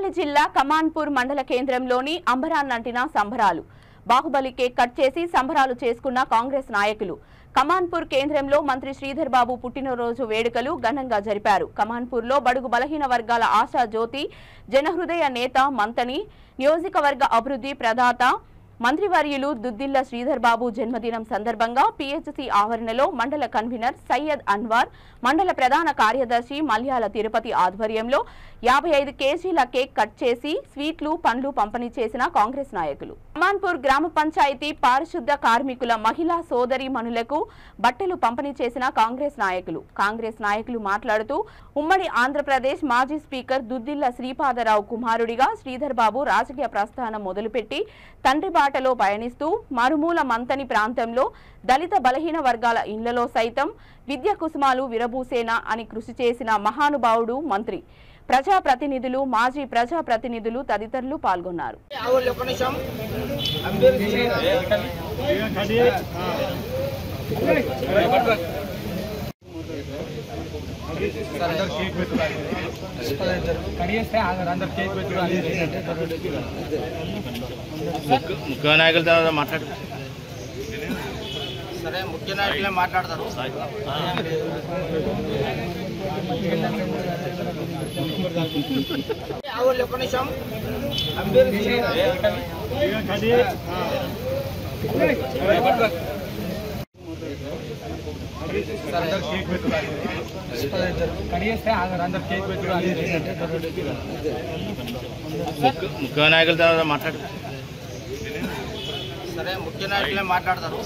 పెద్దపల్లి జిల్లా కమాన్పూర్ మండల కేంద్రంలోని అంబరాన్నంటిన సంబరాలు. బాహుబలి కేక్ కట్ చేసి సంబరాలు చేసుకున్న కాంగ్రెస్ నాయకులు. కమాన్పూర్ కేంద్రంలో మంత్రి శ్రీధర్ బాబు పుట్టినరోజు వేడుకలు ఘనంగా జరిపారు. కమాన్పూర్లో బడుగు బలహీన వర్గాల ఆశా జ్యోతి, జనహృదయ నేత మంతని, నియోజకవర్గ అభివృద్ధి ప్రదాత మంత్రివర్యులు దుద్దిల్ల శ్రీధర్ బాబు జన్మదినం సందర్భంగా పిహెచ్సి ఆవరణలో మండల కన్వీనర్ సయ్యద్ అన్వార్, మండల ప్రధాన కార్యదర్శి మల్యాల తిరుపతి ఆధ్వర్యంలో 55 కేజీల కేక్ కట్ చేసి స్వీట్లు, పండ్లు పంపిణీ చేసిన కాంగ్రెస్ నాయకులు. కమాన్పూర్ గ్రామ పంచాయతీ పారిశుద్ధ కార్మికుల మహిళా సోదరి మనులకు బట్టలు పంపిణీ చేసిన కాంగ్రెస్ నాయకులు మాట్లాడుతూ ఉమ్మడి ఆంధ్రప్రదేశ్ మాజీ స్పీకర్ దుద్దిల్ల శ్రీపాదరావు కుమారుడిగా శ్రీధర్ బాబు రాజకీయ ప్రస్థానం మొదలుపెట్టి తండ్రి బాటలో పయనిస్తూ మారుమూల మంతని ప్రాంతంలో దళిత బలహీన వర్గాల ఇళ్లలో సైతం విద్య కుసుమాలు విరబూసేనా అని కృషి చేసిన మహానుభావుడు మంత్రి. ప్రజాప్రతినిధులు, మాజీ ప్రజాప్రతినిధులు తదితరులు పాల్గొన్నారు. ముఖ్య నాయకుల తర్వాత మాట్లాడు. సరే, ముఖ్య నాయకులే మాట్లాడతారు. ఒక నిమిషం. ముఖ్య నాయకుల తర్వాత మాట్లాడు. సరే, ముఖ్య నాయకులే మాట్లాడతారు.